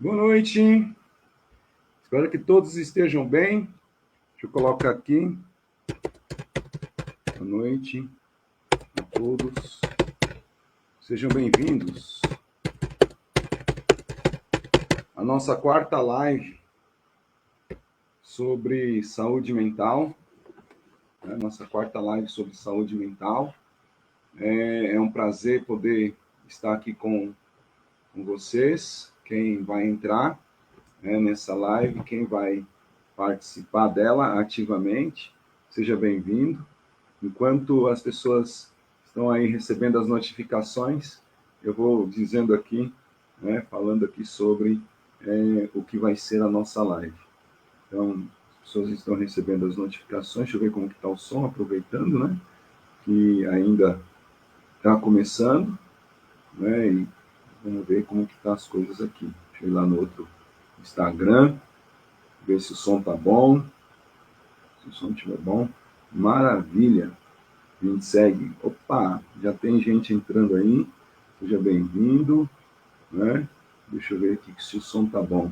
Boa noite, espero que todos estejam bem. Deixa eu colocar aqui. Boa noite a todos, sejam bem-vindos à nossa quarta live sobre saúde mental. Nossa quarta live sobre saúde mental. É um prazer poder estar aqui com vocês. Quem vai entrar nessa live, quem vai participar dela ativamente, seja bem-vindo. Enquanto as pessoas estão aí recebendo as notificações, eu vou dizendo aqui, falando aqui sobre o que vai ser a nossa live. Então, as pessoas estão recebendo as notificações, deixa eu ver como que está o som, aproveitando, né? Que ainda está começando, né? E vamos ver como que tá as coisas aqui. Deixa eu ir lá no outro Instagram, ver se o som tá bom. Se o som estiver bom, maravilha. A gente segue. Opa, já tem gente entrando aí. Seja bem-vindo, né? Deixa eu ver aqui se o som tá bom.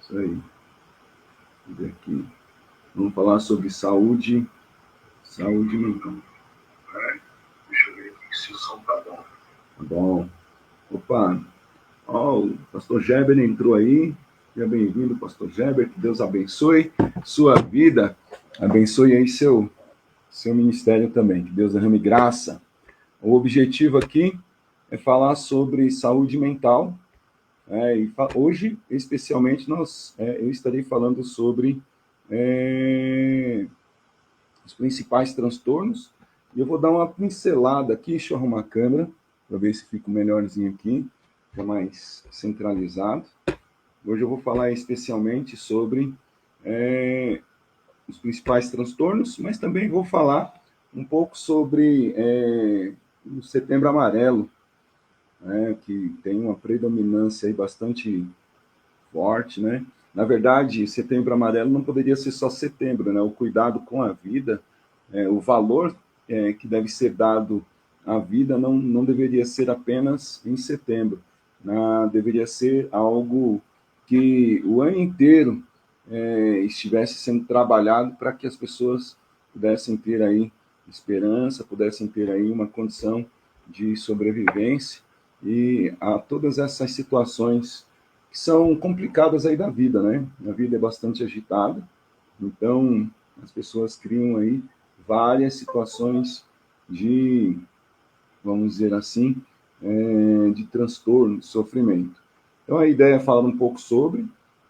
Isso aí. Vamos ver aqui. Vamos falar sobre saúde mental. Deixa eu ver aqui se o som tá bom. Tá bom. Opa, o pastor Geber entrou aí. Seja bem-vindo, pastor Geber. Que Deus abençoe sua vida. Abençoe aí seu ministério também. Que Deus derrame graça. O objetivo aqui é falar sobre saúde mental. E hoje, especialmente, eu estarei falando sobre os principais transtornos. E eu vou dar uma pincelada aqui, deixa eu arrumar a câmera, para ver se fica melhorzinho aqui, fica mais centralizado. Hoje eu vou falar especialmente sobre os principais transtornos, mas também vou falar um pouco sobre o Setembro Amarelo, que tem uma predominância aí bastante forte, né? Na verdade, Setembro Amarelo não poderia ser só setembro, né? O cuidado com a vida, o valor que deve ser dado à vida não deveria ser apenas em setembro, né? Deveria ser algo que o ano inteiro estivesse sendo trabalhado para que as pessoas pudessem ter aí esperança, pudessem ter aí uma condição de sobrevivência e a todas essas situações que são complicadas aí da vida, né? A vida é bastante agitada, então as pessoas criam aí várias situações de, vamos dizer assim, de transtorno, de sofrimento. Então a ideia é falar um pouco sobre,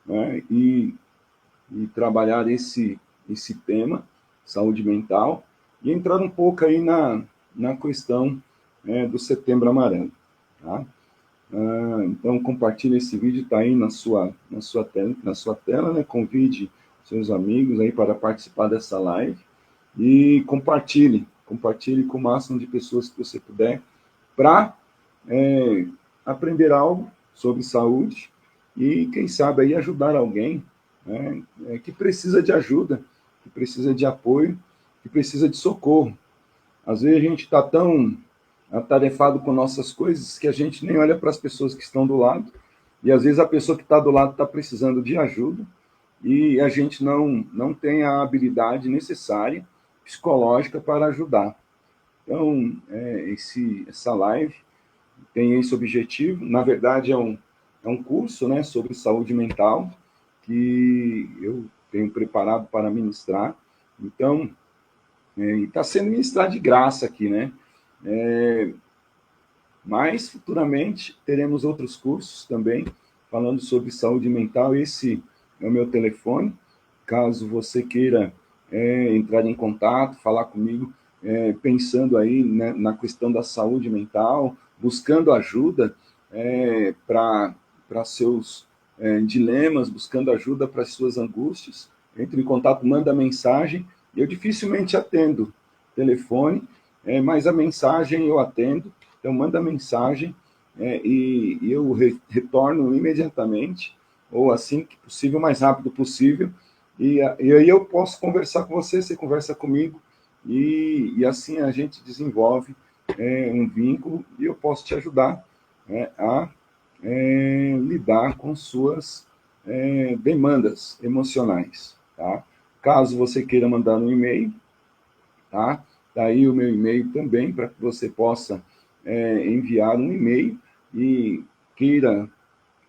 né, e trabalhar esse tema, saúde mental, e entrar um pouco aí na questão do Setembro Amarelo. Tá? Então compartilhe esse vídeo, está aí na sua tela, né? Convide seus amigos aí para participar dessa live e compartilhe com o máximo de pessoas que você puder para aprender algo sobre saúde e quem sabe aí ajudar alguém, né, que precisa de ajuda, que precisa de apoio, que precisa de socorro. Às vezes a gente está tão atarefado com nossas coisas que a gente nem olha para as pessoas que estão do lado. E às vezes a pessoa que está do lado está precisando de ajuda e a gente não tem a habilidade necessária psicológica para ajudar. Então, essa live tem esse objetivo. Na verdade, é um curso, né, sobre saúde mental que eu tenho preparado para ministrar. Então, está sendo ministrado de graça aqui, né? Mas futuramente teremos outros cursos também falando sobre saúde mental. Esse é o meu telefone. Caso você queira entrar em contato, falar comigo, pensando aí, né, na questão da saúde mental, buscando ajuda para seus dilemas, buscando ajuda para as suas angústias, entre em contato, manda mensagem. Eu dificilmente atendo telefone, mas a mensagem eu atendo. Então, manda mensagem e eu retorno imediatamente, ou assim que possível, o mais rápido possível. E aí eu posso conversar com você, você conversa comigo, e assim a gente desenvolve um vínculo e eu posso te ajudar a lidar com suas demandas emocionais, tá? Caso você queira mandar um e-mail, tá? Daí o meu e-mail também, para que você possa enviar um e-mail e queira,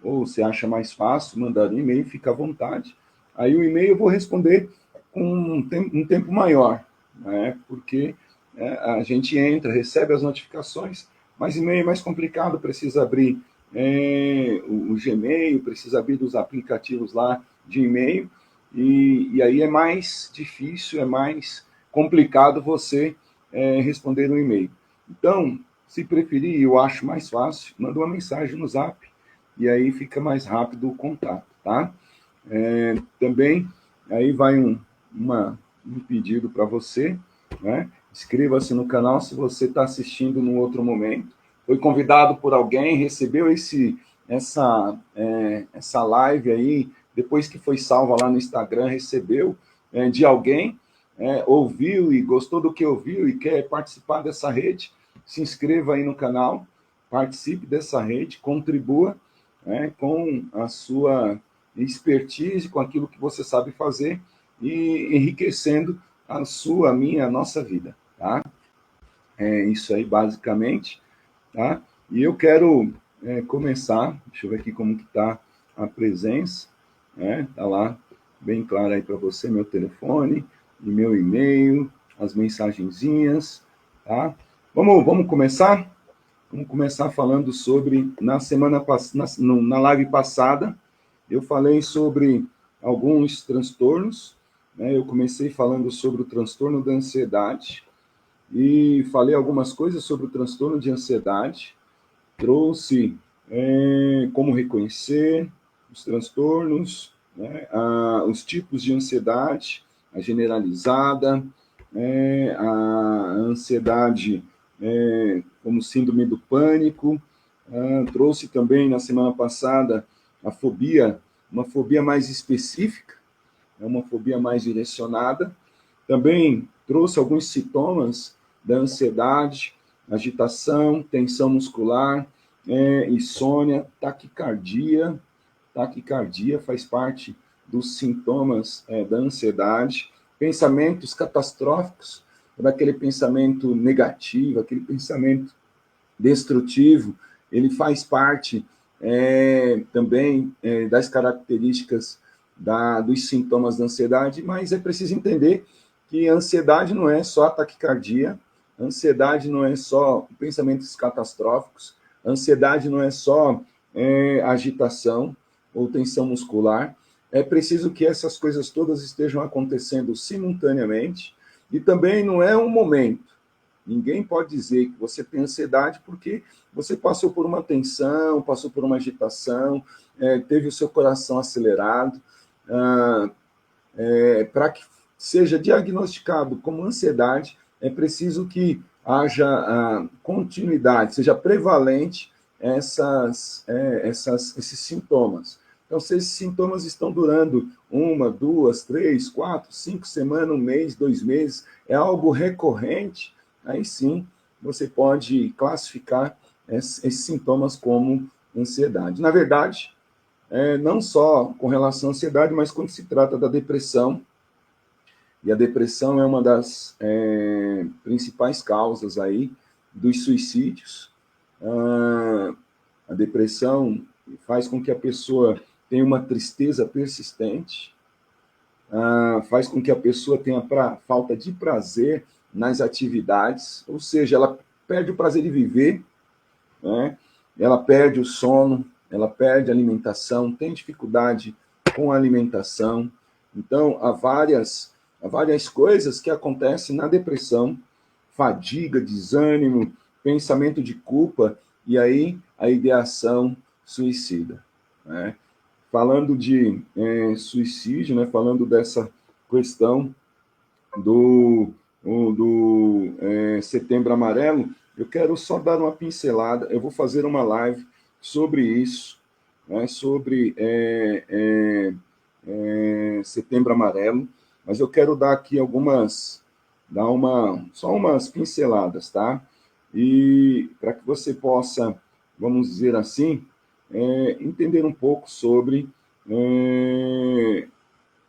ou você acha mais fácil mandar um e-mail, fica à vontade. Aí o e-mail eu vou responder com um tempo maior, né? Porque a gente entra, recebe as notificações, mas e-mail é mais complicado, precisa abrir o Gmail, precisa abrir os aplicativos lá de e-mail, e aí é mais difícil, é mais complicado você responder um e-mail. Então, se preferir, eu acho mais fácil, manda uma mensagem no Zap, e aí fica mais rápido o contato, tá? Também, aí vai um pedido para você, né? Inscreva-se no canal se você está assistindo num outro momento. Foi convidado por alguém, recebeu essa live aí, depois que foi salva lá no Instagram, recebeu de alguém, ouviu e gostou do que ouviu e quer participar dessa rede, se inscreva aí no canal, participe dessa rede, contribua com a sua expertise, com aquilo que você sabe fazer e enriquecendo a sua, a minha, a nossa vida, tá? É isso aí, basicamente, tá? E eu quero começar, deixa eu ver aqui como que tá a presença, né? Tá lá bem claro aí para você, meu telefone e meu e-mail, as mensagenzinhas, tá? Vamos começar? Vamos começar falando sobre, na live passada, eu falei sobre alguns transtornos, né? Eu comecei falando sobre o transtorno da ansiedade e falei algumas coisas sobre o transtorno de ansiedade, trouxe como reconhecer os transtornos, né? Os tipos de ansiedade, a generalizada, a ansiedade como síndrome do pânico, trouxe também na semana passada a fobia, uma fobia mais específica, uma fobia mais direcionada. Também trouxe alguns sintomas da ansiedade, agitação, tensão muscular, insônia, taquicardia. Taquicardia faz parte dos sintomas da ansiedade. Pensamentos catastróficos, daquele pensamento negativo, aquele pensamento destrutivo, ele faz parte também das características dos sintomas da ansiedade, mas é preciso entender que a ansiedade não é só a taquicardia, a ansiedade não é só pensamentos catastróficos, a ansiedade não é só agitação ou tensão muscular. É preciso que essas coisas todas estejam acontecendo simultaneamente e também não é um momento. Ninguém pode dizer que você tem ansiedade porque você passou por uma tensão, passou por uma agitação, teve o seu coração acelerado. Para que seja diagnosticado como ansiedade, é preciso que haja continuidade, seja prevalente esses sintomas. Então, se esses sintomas estão durando 1, 2, 3, 4, 5 semanas, 1 mês, 2 meses, é algo recorrente, aí sim você pode classificar esses sintomas como ansiedade. Na verdade, não só com relação à ansiedade, mas quando se trata da depressão, e a depressão é uma das principais causas aí dos suicídios. A depressão faz com que a pessoa tenha uma tristeza persistente, faz com que a pessoa tenha falta de prazer nas atividades, ou seja, ela perde o prazer de viver, né? Ela perde o sono, ela perde a alimentação, tem dificuldade com a alimentação. Então, há várias coisas que acontecem na depressão, fadiga, desânimo, pensamento de culpa, e aí a ideação suicida, né? Falando de suicídio, né? Falando dessa questão do Setembro Amarelo, eu quero só dar uma pincelada, eu vou fazer uma live sobre isso, né? Sobre Setembro Amarelo, mas eu quero dar aqui só umas pinceladas, tá? E para que você possa, vamos dizer assim, entender um pouco sobre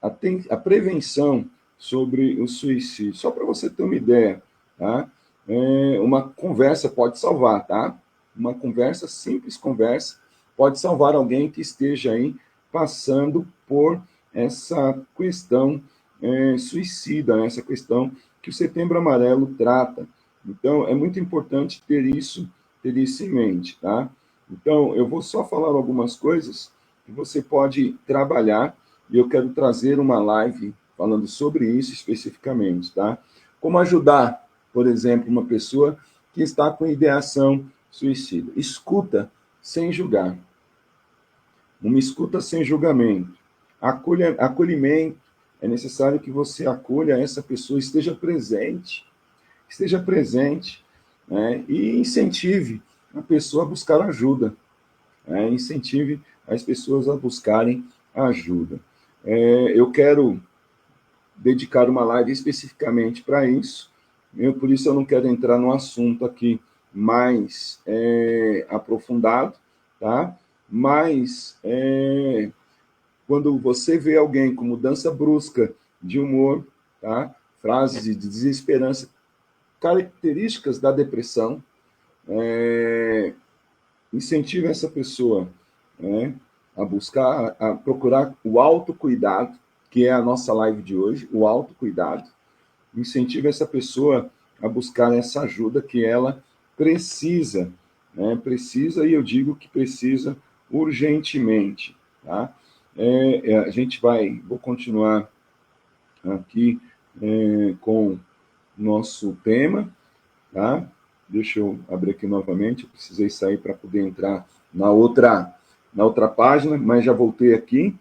a prevenção sobre o suicídio. Só para você ter uma ideia, tá? Uma conversa pode salvar, tá? Uma conversa, simples conversa, pode salvar alguém que esteja aí passando por essa questão suicida, né? Essa questão que o Setembro Amarelo trata. Então, é muito importante ter isso em mente, tá? Então, eu vou só falar algumas coisas que você pode trabalhar e eu quero trazer uma live falando sobre isso especificamente, tá? Como ajudar, por exemplo, uma pessoa que está com ideação suicida. Escuta sem julgar. Uma escuta sem julgamento. Acolhimento. É necessário que você acolha essa pessoa, esteja presente, né? E incentive a pessoa a buscar ajuda. Incentive as pessoas a buscarem ajuda. Eu quero dedicar uma live especificamente para isso, por isso eu não quero entrar no assunto aqui mais aprofundado, tá? Mas quando você vê alguém com mudança brusca de humor, tá? Frases de desesperança, características da depressão, incentiva essa pessoa, né, a procurar o autocuidado, que é a nossa live de hoje, o autocuidado. Incentiva essa pessoa a buscar essa ajuda que ela precisa, né? Precisa, e eu digo que precisa urgentemente, tá? Vou continuar aqui com nosso tema, tá? Deixa eu abrir aqui novamente, eu precisei sair para poder entrar na outra página, mas já voltei aqui,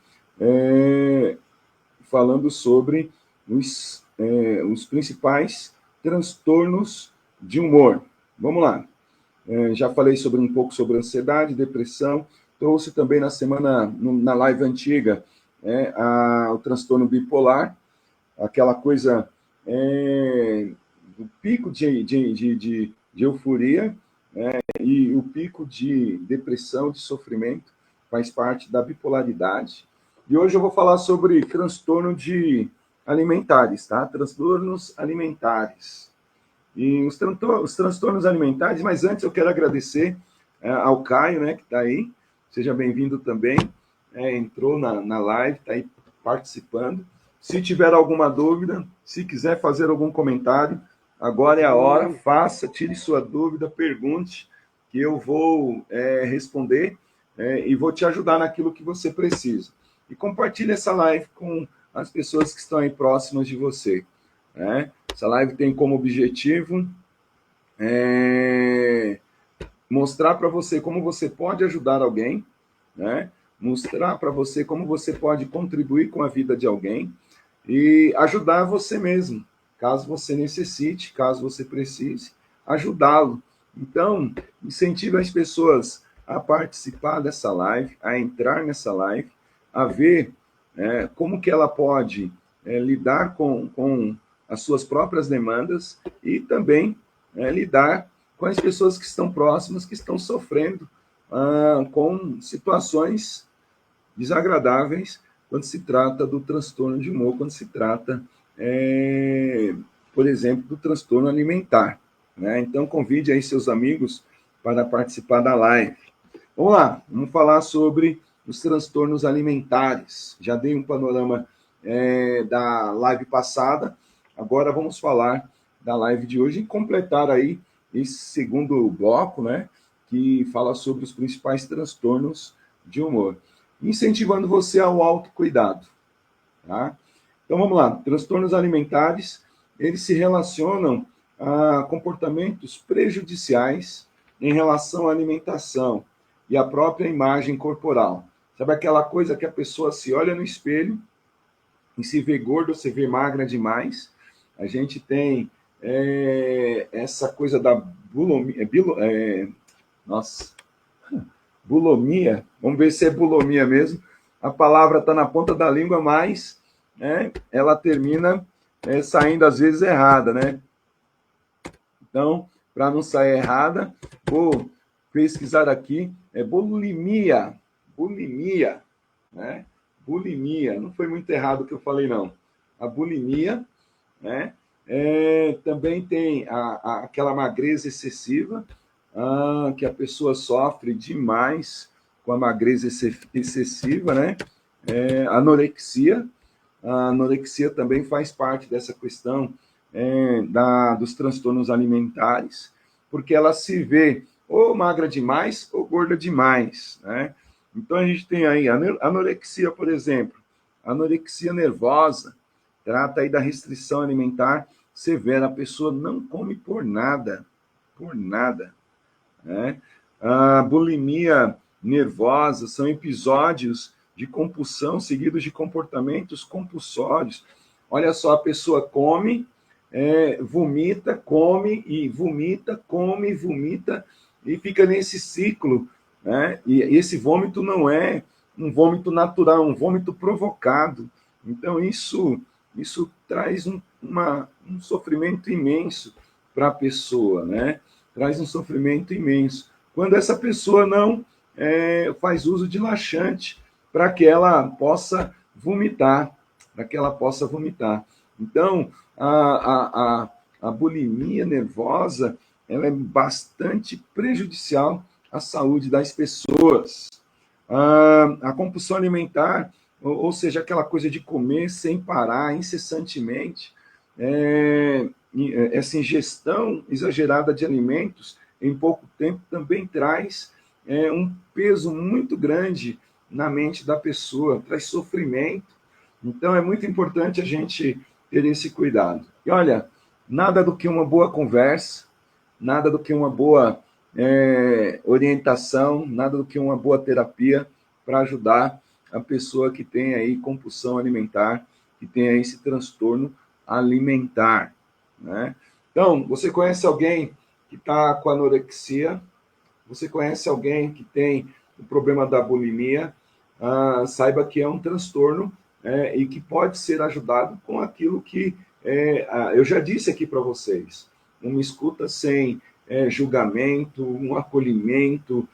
falando sobre os principais transtornos de humor. Vamos lá. Já falei um pouco sobre ansiedade, depressão, trouxe também na live antiga, o transtorno bipolar, aquela coisa do pico de euforia, e o pico de depressão, de sofrimento, faz parte da bipolaridade. E hoje eu vou falar sobre transtorno de alimentares, tá? Transtornos alimentares. E os transtornos alimentares, mas antes eu quero agradecer ao Caio, né, que está aí. Seja bem-vindo também. Entrou na live, está aí participando. Se tiver alguma dúvida, se quiser fazer algum comentário, agora é a hora. Faça, tire sua dúvida, pergunte, que eu vou responder e vou te ajudar naquilo que você precisa. E compartilhe essa live com as pessoas que estão aí próximas de você. Essa live tem como objetivo mostrar para você como você pode ajudar alguém, né? Mostrar para você como você pode contribuir com a vida de alguém e ajudar você mesmo, caso você necessite, caso você precise, ajudá-lo. Então, incentive as pessoas a participar dessa live, a entrar nessa live, a ver como que ela pode lidar com as suas próprias demandas e também lidar com as pessoas que estão próximas, que estão sofrendo com situações desagradáveis quando se trata do transtorno de humor, quando se trata, por exemplo, do transtorno alimentar. Né? Então, convide aí seus amigos para participar da live. Vamos lá, vamos falar sobre os transtornos alimentares. Já dei um panorama da live passada, agora vamos falar da live de hoje e completar aí esse segundo bloco, né, que fala sobre os principais transtornos de humor, incentivando você ao autocuidado. Tá? Então vamos lá, transtornos alimentares, eles se relacionam a comportamentos prejudiciais em relação à alimentação e à própria imagem corporal. Sabe aquela coisa que a pessoa se olha no espelho e se vê gorda, se vê magra demais? A gente tem essa coisa da bulimia, bulimia, vamos ver se é bulimia mesmo. A palavra está na ponta da língua, mas ela termina saindo às vezes errada, né? Então, para não sair errada, vou pesquisar aqui, é bulimia. Bulimia, né? Bulimia. Não foi muito errado o que eu falei, não. A bulimia, né? Também tem aquela magreza excessiva, que a pessoa sofre demais com a magreza excessiva, né? Anorexia. A anorexia também faz parte dessa questão dos transtornos alimentares, porque ela se vê ou magra demais ou gorda demais, né? Então a gente tem aí a anorexia, por exemplo, anorexia nervosa, trata aí da restrição alimentar severa, a pessoa não come por nada, né? A bulimia nervosa são episódios de compulsão seguidos de comportamentos compulsórios. Olha só, a pessoa come, vomita, come e vomita, come e vomita, e fica nesse ciclo, né? E esse vômito não é um vômito natural, é um vômito provocado. Então, isso traz um sofrimento imenso para a pessoa, né? Traz um sofrimento imenso. Quando essa pessoa não faz uso de laxante para que ela possa vomitar, Então, a bulimia nervosa, ela é bastante prejudicial à saúde das pessoas. A compulsão alimentar, ou seja, aquela coisa de comer sem parar, incessantemente, essa ingestão exagerada de alimentos em pouco tempo também traz um peso muito grande na mente da pessoa, traz sofrimento. Então é muito importante a gente ter esse cuidado. E olha, nada do que uma boa conversa, nada do que uma boa orientação, nada do que uma boa terapia para ajudar a pessoa que tem aí compulsão alimentar, que tem aí esse transtorno alimentar, né? Então, você conhece alguém que está com anorexia? Você conhece alguém que tem o problema da bulimia? Saiba que é um transtorno e que pode ser ajudado com aquilo que eu já disse aqui para vocês. Uma escuta sem julgamento, um acolhimento,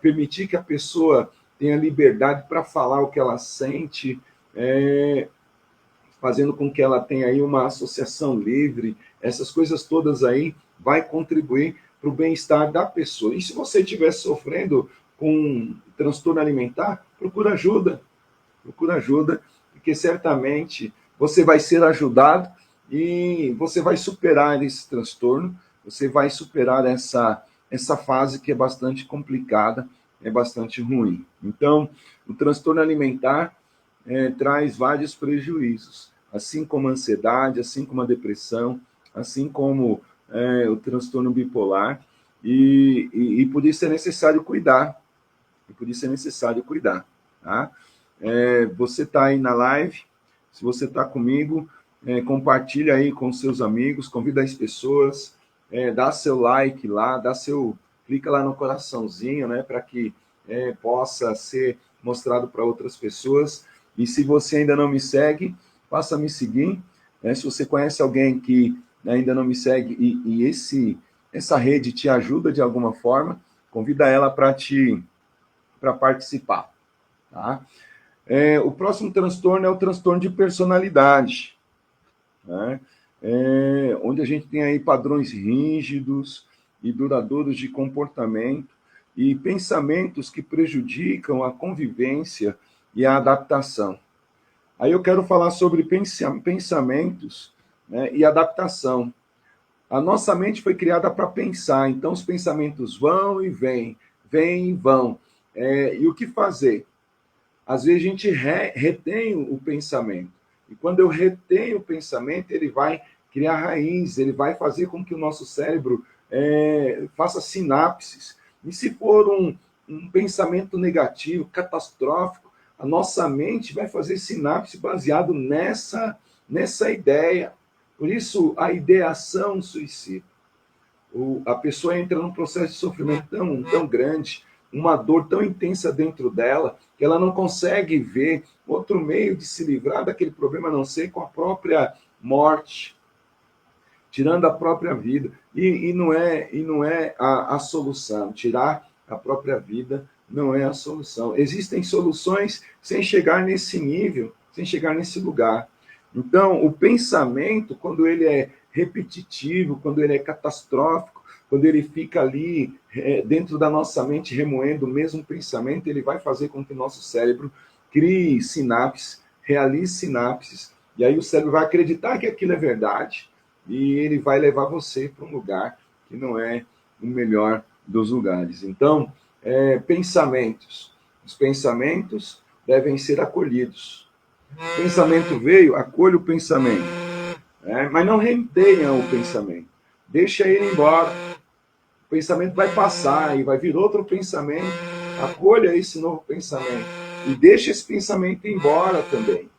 permitir que a pessoa tenha liberdade para falar o que ela sente, fazendo com que ela tenha aí uma associação livre, essas coisas todas aí vai contribuir para o bem-estar da pessoa. E se você estiver sofrendo com transtorno alimentar, procura ajuda, porque certamente você vai ser ajudado e você vai superar esse transtorno, você vai superar essa fase que é bastante complicada, é bastante ruim. Então, o transtorno alimentar traz vários prejuízos, assim como a ansiedade, assim como a depressão, assim como o transtorno bipolar, e por isso é necessário cuidar, tá? Você está aí na live, se você está comigo, compartilha aí com seus amigos, convida as pessoas, dá seu like lá, clica lá no coraçãozinho, né, para que possa ser mostrado para outras pessoas. E se você ainda não me segue, passa a me seguir. Se você conhece alguém que ainda não me segue e essa rede te ajuda de alguma forma, convida ela para participar, tá? O próximo transtorno é o transtorno de personalidade, né? Onde a gente tem aí padrões rígidos e duradouros de comportamento e pensamentos que prejudicam a convivência e a adaptação. Aí eu quero falar sobre pensamentos, né, e adaptação. A nossa mente foi criada para pensar, então os pensamentos vão e vêm, vêm e vão. E o que fazer? Às vezes a gente retém o pensamento. E quando eu retenho o pensamento, ele vai criar raiz, ele vai fazer com que o nosso cérebro faça sinapses. E se for um pensamento negativo, catastrófico, a nossa mente vai fazer sinapse baseado nessa ideia. Por isso, a ideação suicida. A pessoa entra num processo de sofrimento tão grande, uma dor tão intensa dentro dela, que ela não consegue ver outro meio de se livrar daquele problema, a não ser com a própria morte. tirando a própria vida. E não é a solução. Tirar a própria vida não é a solução. Existem soluções sem chegar nesse nível, sem chegar nesse lugar. Então, o pensamento, quando ele é repetitivo, quando ele é catastrófico, quando ele fica ali dentro da nossa mente remoendo o mesmo pensamento, ele vai fazer com que o nosso cérebro crie sinapses, realize sinapses, e aí o cérebro vai acreditar que aquilo é verdade, e ele vai levar você para um lugar que não é o melhor dos lugares. Então, pensamentos. Os pensamentos devem ser acolhidos. O pensamento veio, acolha o pensamento. Mas não retenha o pensamento. Deixa ele embora. O pensamento vai passar e vai vir outro pensamento. Acolha esse novo pensamento. E deixa esse pensamento ir embora também.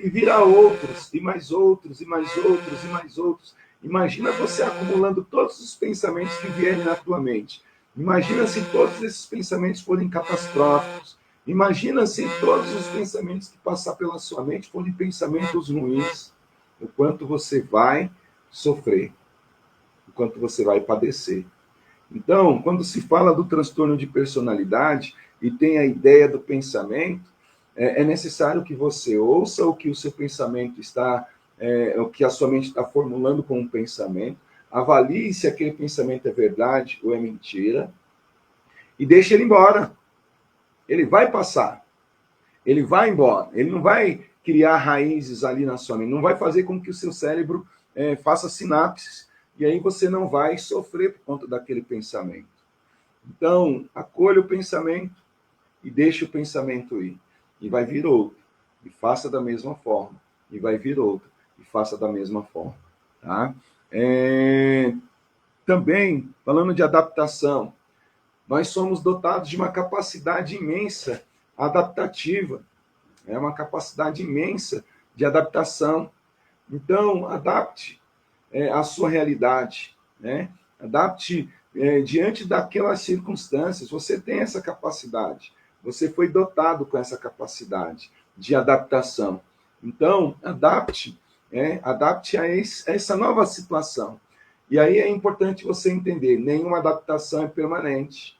E vira outros, e mais outros, e mais outros, e mais outros. Imagina você acumulando todos os pensamentos que vierem na tua mente. Imagina se todos esses pensamentos forem catastróficos. Imagina se todos os pensamentos que passar pela sua mente forem pensamentos ruins. O quanto você vai sofrer, o quanto você vai padecer. Então, quando se fala do transtorno de personalidade e tem a ideia do pensamento, é necessário que você ouça o que o seu pensamento está, o que a sua mente está formulando como um pensamento, avalie se aquele pensamento é verdade ou é mentira, e deixe ele embora. Ele vai passar. Ele vai embora. Ele não vai criar raízes ali na sua mente, não vai fazer com que o seu cérebro faça sinapses, e aí você não vai sofrer por conta daquele pensamento. Então, acolha o pensamento e deixe o pensamento ir. E vai vir outro, e faça da mesma forma. E vai vir outro, e faça da mesma forma. Tá? Também, falando de adaptação, nós somos dotados de uma capacidade imensa adaptativa, uma capacidade imensa de adaptação. Então, adapte a sua realidade, adapte diante daquelas circunstâncias. Você tem essa capacidade, você foi dotado com essa capacidade de adaptação. Então, adapte a essa nova situação. E aí é importante você entender, nenhuma adaptação é permanente.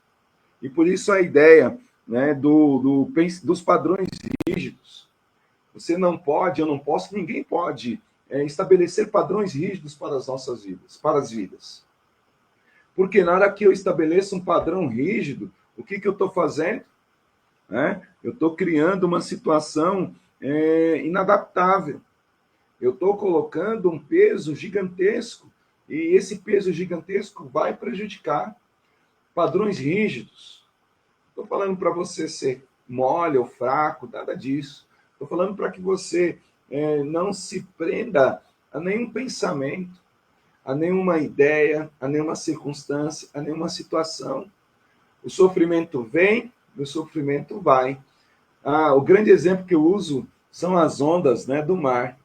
E por isso a ideia dos padrões rígidos. Você não pode, eu não posso, ninguém pode estabelecer padrões rígidos para as nossas vidas, para as vidas. Porque na hora que eu estabeleço um padrão rígido, o que eu estou fazendo? Eu estou criando uma situação inadaptável. Eu estou colocando um peso gigantesco, e esse peso gigantesco vai prejudicar. Padrões rígidos. Estou falando para você ser mole ou fraco, nada disso. Estou falando para que você não se prenda a nenhum pensamento, a nenhuma ideia, a nenhuma circunstância, a nenhuma situação. O sofrimento vem, o sofrimento vai. O grande exemplo que eu uso são as ondas do mar.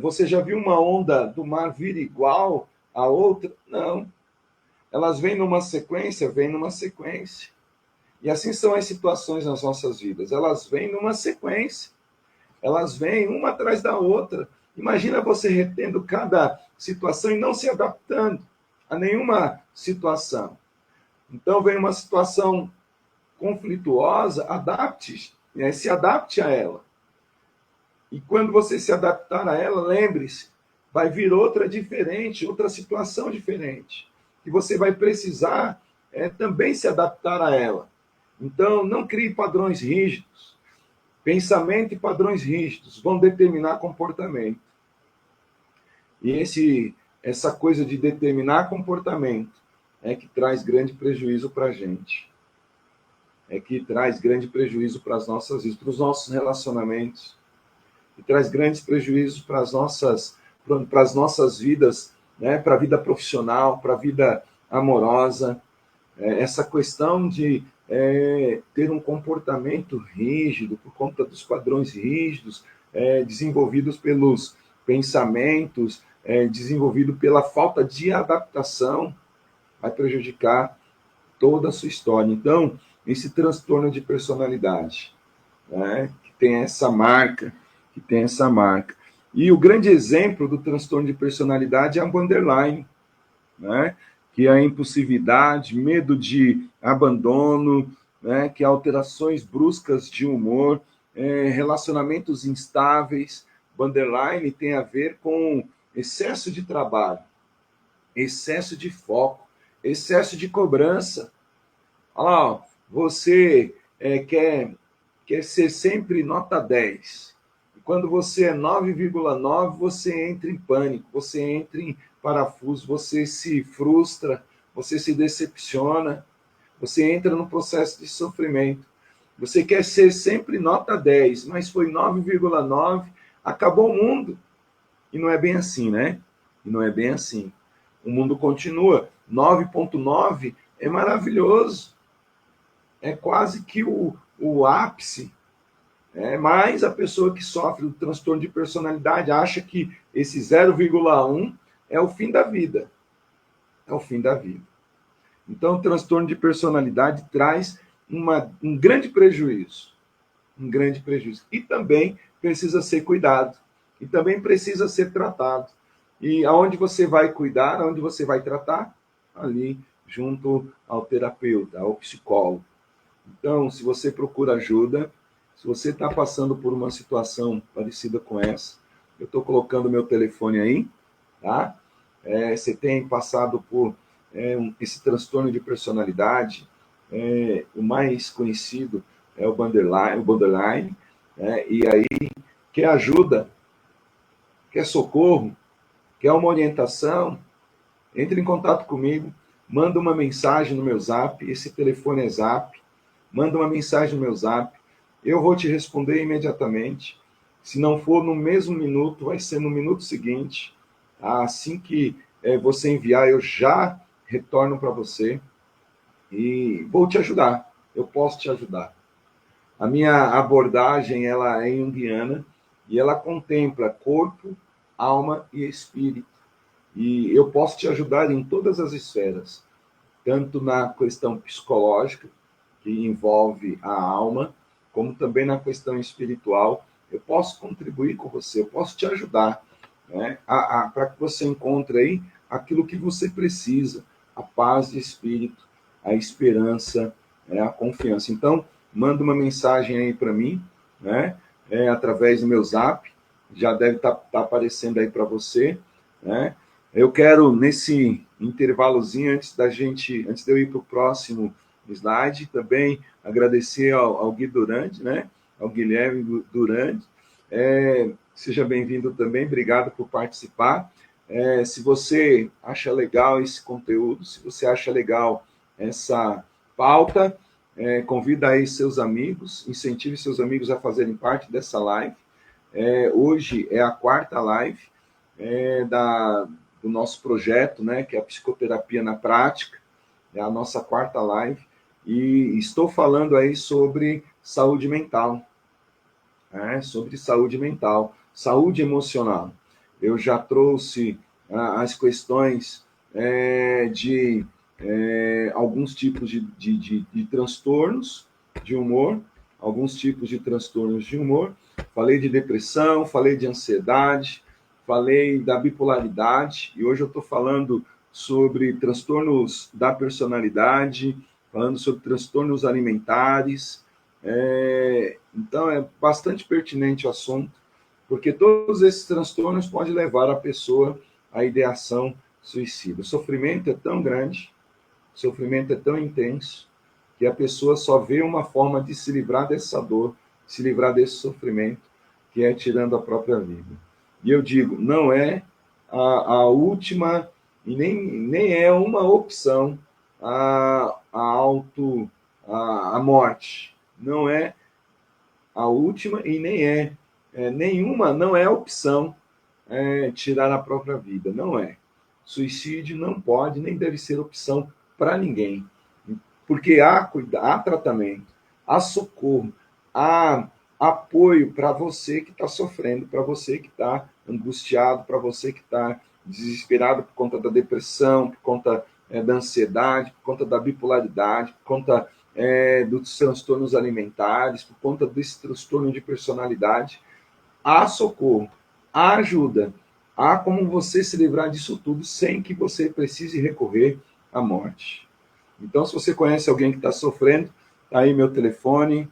Você já viu uma onda do mar vir igual a outra? Não. Elas vêm numa sequência, E assim são as situações nas nossas vidas. Elas vêm numa sequência. Elas vêm uma atrás da outra. Imagina você retendo cada situação e não se adaptando a nenhuma situação. Então, vem uma situação conflituosa, adapte, se adapte a ela. E quando você se adaptar a ela, lembre-se, vai vir outra diferente, outra situação diferente. E você vai precisar também se adaptar a ela. Então, não crie padrões rígidos. Pensamento e padrões rígidos vão determinar comportamento. E essa coisa de determinar comportamento é que traz grande prejuízo para a gente. É que traz grande prejuízo para as nossas vidas, para os nossos relacionamentos. E traz grandes prejuízos para as nossas vidas, para a vida profissional, para a vida amorosa. Essa questão de ter um comportamento rígido, por conta dos padrões rígidos, desenvolvidos pelos pensamentos, desenvolvido pela falta de adaptação, vai prejudicar toda a sua história. Então, esse transtorno de personalidade, que tem essa marca, E o grande exemplo do transtorno de personalidade é a borderline, né? Que é a impulsividade, medo de abandono, né? Que é alterações bruscas de humor, relacionamentos instáveis. Borderline tem a ver com excesso de trabalho, excesso de foco, excesso de cobrança. Olha lá, ó, você quer ser sempre nota 10. E quando você é 9,9, você entra em pânico, você entra em parafuso, você se frustra, você se decepciona, você entra no processo de sofrimento. Você quer ser sempre nota 10, mas foi 9,9, acabou o mundo. E não é bem assim, né? E não é bem assim. O mundo continua. 9,9 é maravilhoso. É quase que o ápice. Mas a pessoa que sofre do transtorno de personalidade acha que esse 0,1 é o fim da vida. É o fim da vida. Então, o transtorno de personalidade traz um grande prejuízo. Um grande prejuízo. E também precisa ser cuidado. E também precisa ser tratado. E aonde você vai cuidar, aonde você vai tratar? Ali, junto ao terapeuta, ao psicólogo. Então, se você procura ajuda, se você está passando por uma situação parecida com essa, eu estou colocando meu telefone aí, tá? Você tem passado por esse transtorno de personalidade, o mais conhecido é o borderline, e aí quer ajuda, quer socorro, quer uma orientação, entre em contato comigo, manda uma mensagem no meu zap, esse telefone é zap, manda uma mensagem no meu zap, eu vou te responder imediatamente. Se não for no mesmo minuto, vai ser no minuto seguinte. Assim que você enviar, eu já retorno para você e vou te ajudar. Eu posso te ajudar. A minha abordagem ela é junguiana e ela contempla corpo, alma e espírito. E eu posso te ajudar em todas as esferas, tanto na questão psicológica, que envolve a alma, como também na questão espiritual. Eu posso contribuir com você, eu posso te ajudar, né, para que você encontre aí aquilo que você precisa, a paz de espírito, a esperança, a confiança. Então, manda uma mensagem aí para mim, né, através do meu zap, já deve estar aparecendo aí para você, né? Eu quero, nesse intervalozinho, antes de eu ir para o próximo slide, também agradecer ao Gui Durante, né? Ao Guilherme Durante. Seja bem-vindo também, obrigado por participar. Se você acha legal esse conteúdo, se você acha legal essa pauta, convida aí seus amigos, incentive seus amigos a fazerem parte dessa live. Hoje é a quarta live do nosso projeto, né, que é a Psicoterapia na Prática, é a nossa quarta live, e estou falando aí sobre saúde mental, sobre saúde mental, saúde emocional. Eu já trouxe as questões de alguns tipos de transtornos de humor, alguns tipos de transtornos de humor, falei de depressão, falei de ansiedade, falei da bipolaridade, e hoje eu estou falando sobre transtornos da personalidade, falando sobre transtornos alimentares. Então, é bastante pertinente o assunto, porque todos esses transtornos podem levar a pessoa à ideação suicida. O sofrimento é tão grande, o sofrimento é tão intenso, que a pessoa só vê uma forma de se livrar dessa dor, se livrar desse sofrimento, que é tirando a própria vida. E eu digo, não é a última e nem é uma opção a morte. Não é a última e nem nenhuma, não é opção tirar a própria vida. Não é. Suicídio não pode nem deve ser opção para ninguém. Porque há tratamento, há socorro, há apoio para você que está sofrendo, para você que está angustiado, para você que está desesperado por conta da depressão, por conta da ansiedade, por conta da bipolaridade, por conta dos transtornos alimentares, por conta desse transtorno de personalidade. Há socorro, há ajuda, há como você se livrar disso tudo sem que você precise recorrer à morte. Então, se você conhece alguém que está sofrendo, tá aí meu telefone,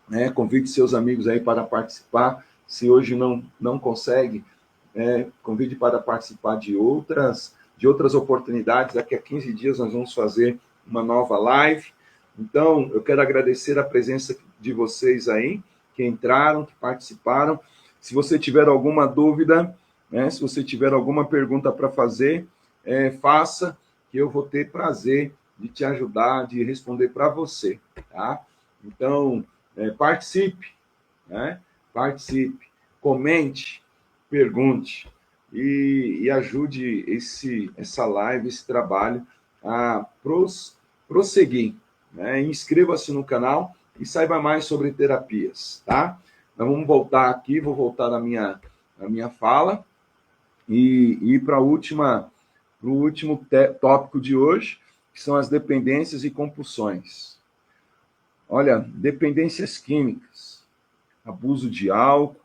né? Convide seus amigos aí para participar. Se hoje não consegue, convide para participar de outras oportunidades. Daqui a 15 dias nós vamos fazer uma nova live. Então, eu quero agradecer a presença de vocês aí, que entraram, que participaram. Se você tiver alguma dúvida, né, se você tiver alguma pergunta para fazer, faça, que eu vou ter prazer de te ajudar, de responder para você, tá? Então, participe, né? Participe, comente, pergunte e ajude essa live, esse trabalho a prosseguir, né? Inscreva-se no canal e saiba mais sobre terapias, tá? Nós vamos voltar aqui, vou voltar na minha fala e ir para o último tópico de hoje, que são as dependências e compulsões. Olha, dependências químicas, abuso de álcool,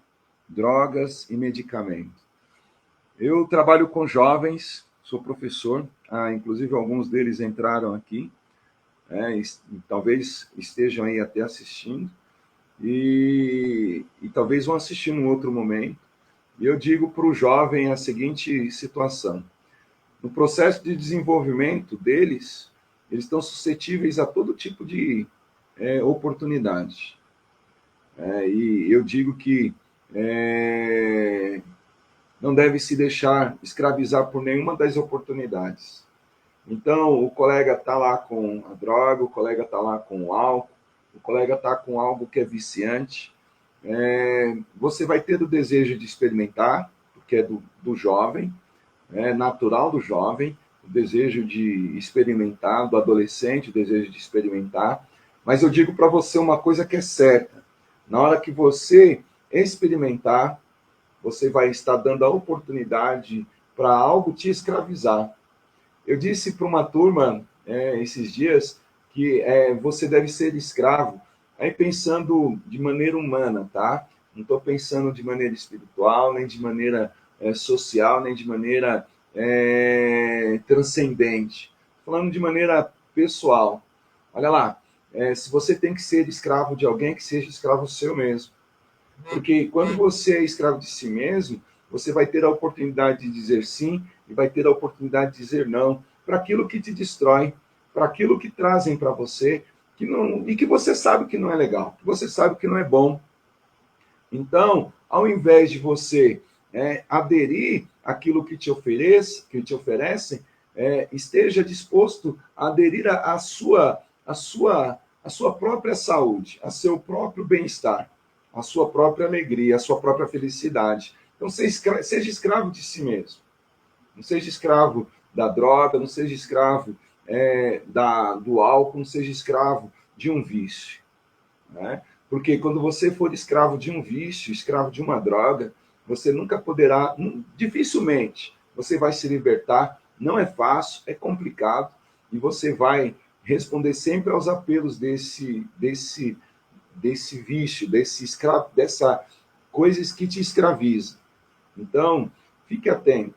drogas e medicamentos. Eu trabalho com jovens, sou professor, inclusive alguns deles entraram aqui, talvez estejam aí até assistindo, e talvez vão assistir num outro momento. E eu digo para o jovem a seguinte situação: no processo de desenvolvimento deles, eles estão suscetíveis a todo tipo de oportunidade. E eu digo que não deve se deixar escravizar por nenhuma das oportunidades. Então, o colega está lá com a droga, o colega está lá com o álcool, o colega está com algo que é viciante. Você vai ter o desejo de experimentar, porque é do jovem, é natural do jovem, o desejo de experimentar, do adolescente, o desejo de experimentar. Mas eu digo para você uma coisa que é certa: na hora que você experimentar, você vai estar dando a oportunidade para algo te escravizar. Eu disse para uma turma esses dias que você deve ser escravo, aí pensando de maneira humana, tá? Não estou pensando de maneira espiritual, nem de maneira social, nem de maneira transcendente. Falando de maneira pessoal. Olha lá, se você tem que ser escravo de alguém, que seja escravo seu mesmo. Porque quando você é escravo de si mesmo, você vai ter a oportunidade de dizer sim e vai ter a oportunidade de dizer não para aquilo que te destrói, para aquilo que trazem para você que não, e que você sabe que não é legal, que você sabe que não é bom. Então, ao invés de você aderir àquilo que te oferecem, esteja disposto a aderir à sua própria saúde, a seu próprio bem-estar, a sua própria alegria, a sua própria felicidade. Então, seja escravo de si mesmo. Não seja escravo da droga, não seja escravo do álcool, não seja escravo de um vício. Né? Porque quando você for escravo de um vício, escravo de uma droga, você nunca poderá, dificilmente, você vai se libertar. Não é fácil, é complicado, e você vai responder sempre aos apelos desse vício, dessa coisas que te escravizam. Então, fique atento,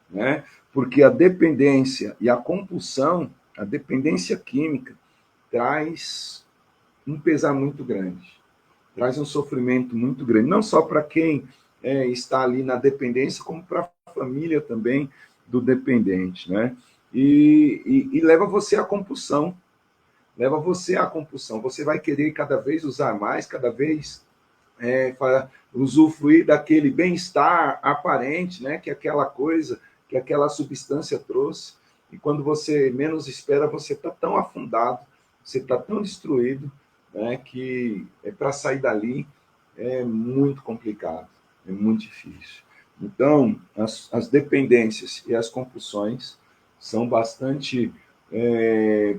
né? Porque a dependência e a compulsão, a dependência química, traz um pesar muito grande, traz um sofrimento muito grande, não só para quem está ali na dependência, como para a família também do dependente, né? E leva você à compulsão, você vai querer cada vez usar mais, cada vez para usufruir daquele bem-estar aparente, né, que aquela coisa, que aquela substância trouxe. E quando você menos espera, você está tão afundado, você está tão destruído, né, que para sair dali é muito complicado, é muito difícil. Então, as dependências e as compulsões são bastante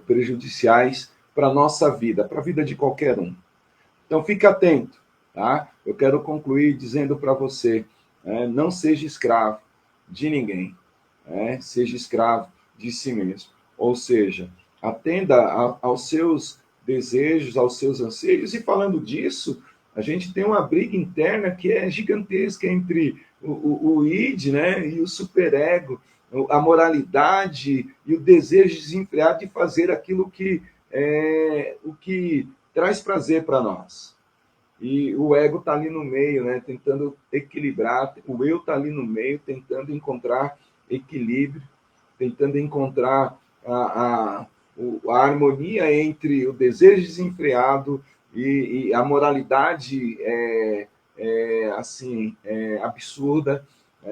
prejudiciais para a nossa vida, para a vida de qualquer um. Então, fique atento, tá? Eu quero concluir dizendo para você, não seja escravo de ninguém, seja escravo de si mesmo. Ou seja, atenda aos seus desejos, aos seus anseios, e falando disso, A gente tem uma briga interna que é gigantesca entre o id, né, e o superego, a moralidade e o desejo desenfreado de fazer aquilo que o que traz prazer para nós. E o ego está ali no meio, né, tentando equilibrar, o eu está ali no meio, tentando encontrar equilíbrio, tentando encontrar a harmonia entre o desejo desenfreado e a moralidade assim absurda,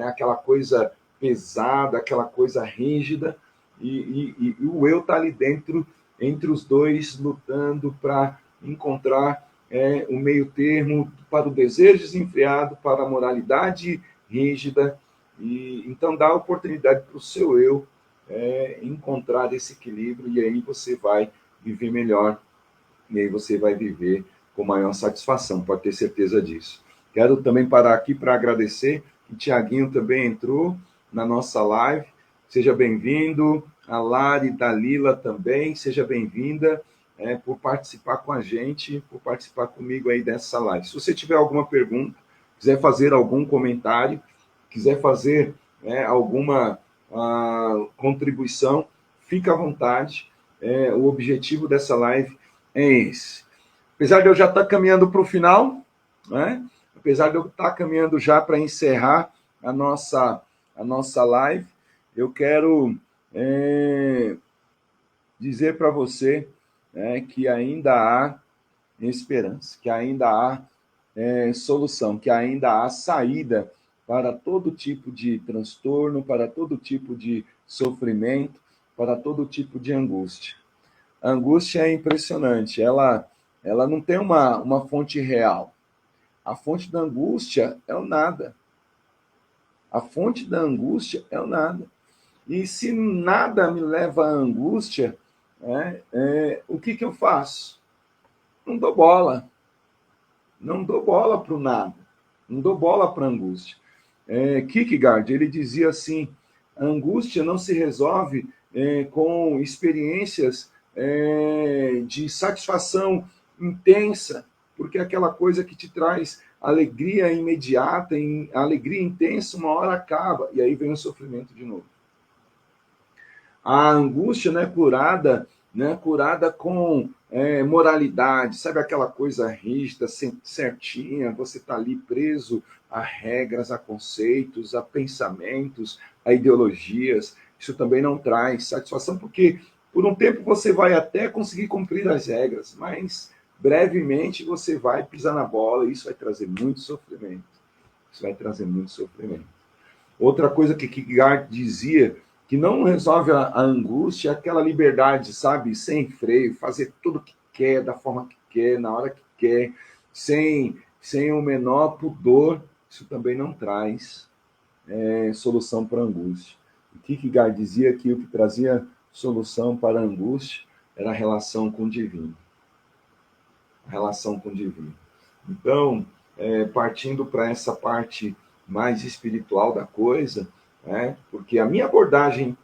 aquela coisa pesada, aquela coisa rígida, e o eu está ali dentro, entre os dois, lutando para encontrar o meio termo para o desejo desenfreado, para a moralidade rígida, e então dá oportunidade para o seu eu encontrar esse equilíbrio, e aí você vai viver melhor, e aí você vai viver com maior satisfação, pode ter certeza disso. Quero também parar aqui para agradecer que o Tiaguinho também entrou na nossa live. Seja bem-vindo. A Lari Dalila também, seja bem-vinda por participar com a gente, por participar comigo aí dessa live. Se você tiver alguma pergunta, quiser fazer algum comentário, quiser fazer alguma contribuição, fica à vontade. O objetivo dessa live é esse. Apesar de eu já estar caminhando para o final, né? Apesar de eu estar caminhando já para encerrar a nossa live, eu quero dizer para você que ainda há esperança, que ainda há solução, que ainda há saída para todo tipo de transtorno, para todo tipo de sofrimento, para todo tipo de angústia. A angústia é impressionante, ela não tem uma fonte real. A fonte da angústia é o nada. A fonte da angústia é o nada. E se nada me leva à angústia, o que eu faço? Não dou bola. Não dou bola para o nada. Não dou bola para a angústia. Kierkegaard, ele dizia assim, a angústia não se resolve com experiências de satisfação intensa, porque é aquela coisa que te traz alegria imediata, alegria intensa, uma hora acaba, e aí vem o sofrimento de novo. A angústia não é curada com moralidade, sabe aquela coisa rígida, certinha, você está ali preso a regras, a conceitos, a pensamentos, a ideologias. Isso também não traz satisfação, porque por um tempo você vai até conseguir cumprir as regras, mas brevemente você vai pisar na bola e isso vai trazer muito sofrimento. Isso vai trazer muito sofrimento. Outra coisa que Kierkegaard dizia, que não resolve a angústia, é aquela liberdade, sabe, sem freio, fazer tudo o que quer, da forma que quer, na hora que quer, sem o menor pudor. Isso também não traz solução para a angústia. O Kierkegaard dizia que o que trazia solução para a angústia era a relação com o divino. A relação com o divino. Então, partindo para essa parte mais espiritual da coisa, porque a minha abordagem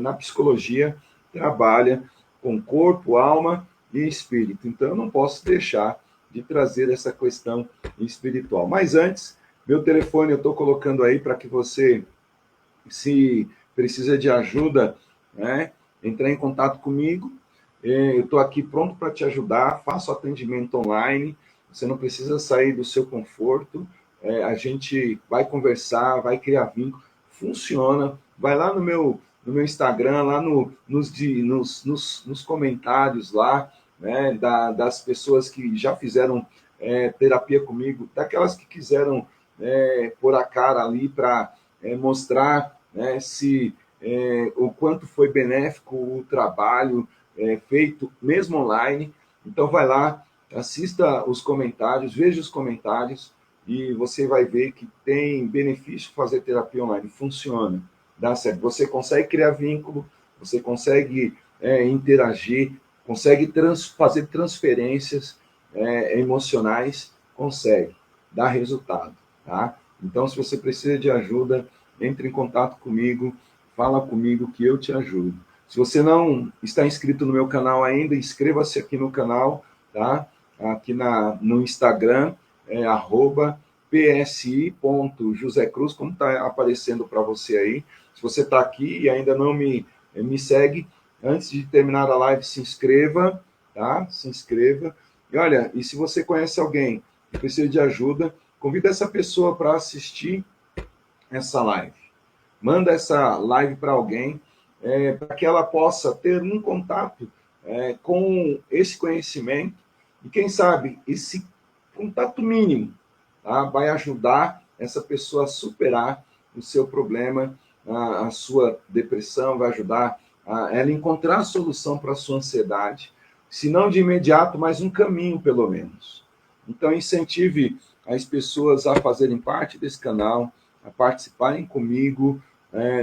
na psicologia trabalha com corpo, alma e espírito. Então, eu não posso deixar de trazer essa questão espiritual. Mas antes, meu telefone eu estou colocando aí para que você, se precisa de ajuda, entrar em contato comigo. Eu estou aqui pronto para te ajudar, faço atendimento online, você não precisa sair do seu conforto, a gente vai conversar, vai criar vínculo, funciona. Vai lá no meu Instagram, lá nos comentários lá, das pessoas que já fizeram terapia comigo, daquelas que quiseram pôr a cara ali para mostrar se o quanto foi benéfico o trabalho feito mesmo online. Então vai lá, assista os comentários, veja os comentários e você vai ver que tem benefício fazer terapia online, funciona, dá certo. Você consegue criar vínculo, você consegue interagir, consegue fazer transferências emocionais, consegue, dá resultado, tá? Então, se você precisa de ajuda, entre em contato comigo, fala comigo que eu te ajudo. Se você não está inscrito no meu canal ainda, inscreva-se aqui no canal, tá? Aqui no Instagram, @psi.josecruz, como está aparecendo para você aí. Se você está aqui e ainda não me segue, antes de terminar a live, se inscreva, tá? Se inscreva. E olha, e se você conhece alguém que precisa de ajuda, convida essa pessoa para assistir essa live. Manda essa live para alguém, para que ela possa ter um contato com esse conhecimento e, quem sabe, esse contato mínimo, tá? Vai ajudar essa pessoa a superar o seu problema, a sua depressão, vai ajudar a ela encontrar a solução para a sua ansiedade, se não de imediato, mas um caminho, pelo menos. Então, incentive as pessoas a fazerem parte desse canal, a participarem comigo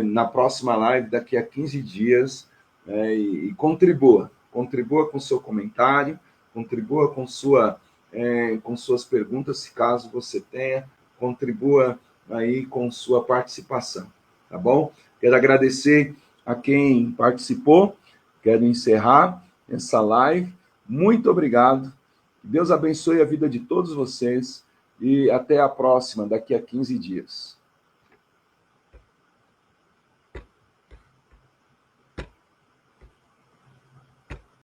na próxima live, daqui a 15 dias, e contribua. Contribua com seu comentário, contribua com suas perguntas, se caso você tenha, contribua aí com sua participação, tá bom? Quero agradecer a quem participou, quero encerrar essa live. Muito obrigado. Deus abençoe a vida de todos vocês e até a próxima, daqui a 15 dias.